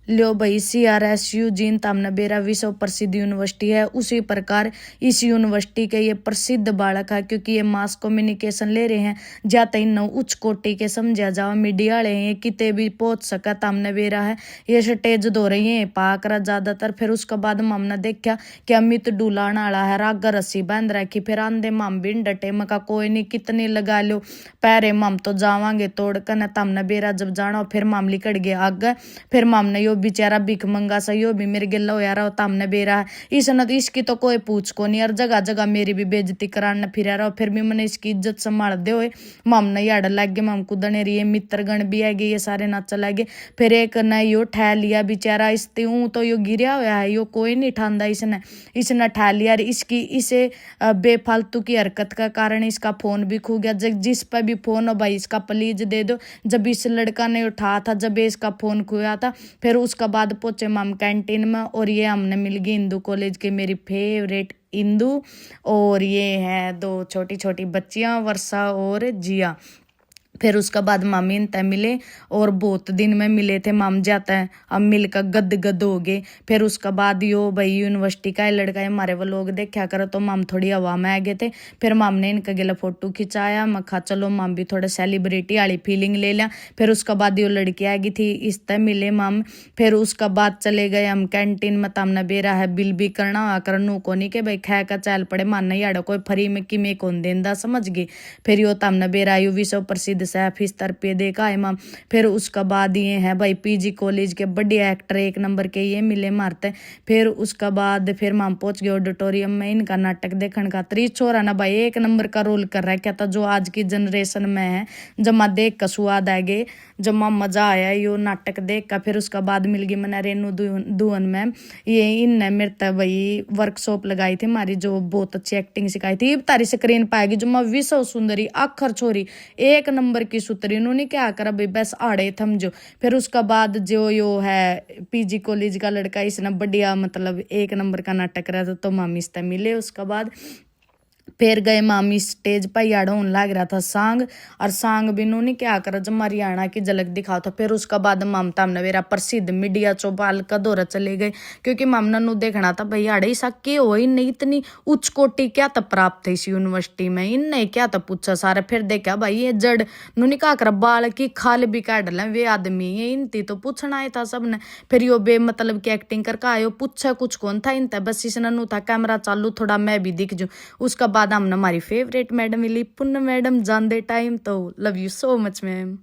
लो भाई CRSU gene तामना बेरा विश्व प्रसिद्ध यूनिवर्सिटी है। उसी प्रकार इस यूनिवर्सिटी के ये प्रसिद्ध बालक है क्योंकि ये मास कम्युनिकेशन ले रहे हैं। जाते इन उच्च कोटि के समझा जाओ मीडिया वाले हैं किते भी पहुंच सका तामना बेरा है। ये स्टेज दो रही है पाकरा ज्यादातर। फिर उसके बाद मामना देखा कि अमित डूलान आला है रागा रस्सी बांध रखी। फिर आंधे माम बिन डटे मका कोई नहीं कितने लगा लो पैरे माम तो जावांगे तोड़ कर तामना बेरा जब जाना। फिर मामली कट गया आगे। फिर मामने यो बेचारा भिख मंगा सा यो भी मेरे गिल्ला हो यार तामने बेरा है इस न इसकी तो कोई पूछ को नहीं। और जगह जगह मेरी भी बेइज्जती कराने फिर रहा। फिर भी मैंने इसकी इज्जत संभाल दे हुए मामने याड लग गए। माम कुदने रही मित्रगण भी है ये सारे नाच लगे। फिर एक न यो ठह लिया बेचारा इस तो यो गिरा हुआ है यो कोई नहीं ठांदा इसने ठह लिया। इसकी इसे बेफालतू की हरकत का कारण इसका फोन भी खो गया। जिस पर भी फोन हो भाई इसका प्लीज दे दो। जब इस लड़का ने उठाया था जब इसका फोन खोया था। फिर उसका बाद पहुंचे हम कैंटीन में और ये हमने मिल गई हिंदू कॉलेज के मेरी फेवरेट इंदू। और ये हैं दो छोटी छोटी बच्चियां वर्षा और जिया। फिर उसका बाद मामी इनते मिले और बहुत दिन में मिले थे। माम जाता है अब मिलकर गद गद हो गए। फिर उसका बाद यो भाई यूनिवर्सिटी का लड़का है हमारे वो लोग देखा करो तो माम थोड़ी हवा में आ गए थे। फिर माम ने इनका गिला फोटो खिंचाया। मैं कहा चलो माम भी थोड़ा सेलिब्रिटी वाली फीलिंग ले लिया। फिर उसका बाद यो लड़की आ गई थी इस तरह मिले माम। फिर उसका बाद चले गए हम कैंटीन में तामना बेरा है बिल भी करना हुआ कर नू को नहीं के भाई खै का चल पड़े मानना याडा कोई फ्री में कि में कौन देंदा समझ गए। फिर यो तामना बेरा यू विश्व प्रसिद्ध फीस पे देखा है माम। फिर उसका बाद ये है भाई PG कॉलेज के बढ़िया एक्टर एक नंबर के ये मिले मारते। फिर उसका बाद फिर माम पहुंच गए ऑडिटोरियम में इनका नाटक देखने का। त्री छोरा ना भाई एक नंबर का रोल कर रहा है क्या था जो आज की जनरेशन में है। जमा देख का स्वाद आ गए जमा मजा आया यो नाटक देख का। फिर उसका बाद मिल गई मैंने रेनू दुहन मैम ये इनने मेरे तक भाई वर्कशॉप लगाई थी हमारी जो बहुत अच्छी एक्टिंग सिखाई थी। तारी स्क्रीन पाएगी जो मैं विश्व सुंदरी आखर छोरी एक नंबर की सुतरी इन्होंने क्या करा भाई बस आड़े थमजो। फिर उसका बाद जो यो है PG कॉलेज का लड़का इसने बढ़िया मतलब एक नंबर का नाटक रहा था तो मामी इससे मिले। उसका बाद फिर गए मामी स्टेज पर याड होने लग रहा था सांग। और सांग भी इन्होंने क्या करा जब हरियाणा की झलक दिखाओ था। फिर उसका बाद ममता हमने मेरा प्रसिद्ध मीडिया चौपाल का दौरा चले गए क्योंकि मामना नु देखना था भाई याडे ऐसा क्यों हो इनने इतनी उच्च कोटि क्या तो प्राप्त है इस यूनिवर्सिटी में इनने क्या तो पूछा सारा। फिर देखा भाई ये जड़ नुनी क्या करा बाल की खाल भी काट लें वे आदमी ये इनती तो पूछना ही था सबने। फिर यो बे मतलब की एक्टिंग करके आयो पूछा कुछ कौन था इनता बस इसने नु था कैमरा चालू थोड़ा मैं भी दिख जू। उसका बाद हमने हमारी फेवरेट मैडम मिली पुन्नम मैडम जान दे टाइम तो love you so much ma'am.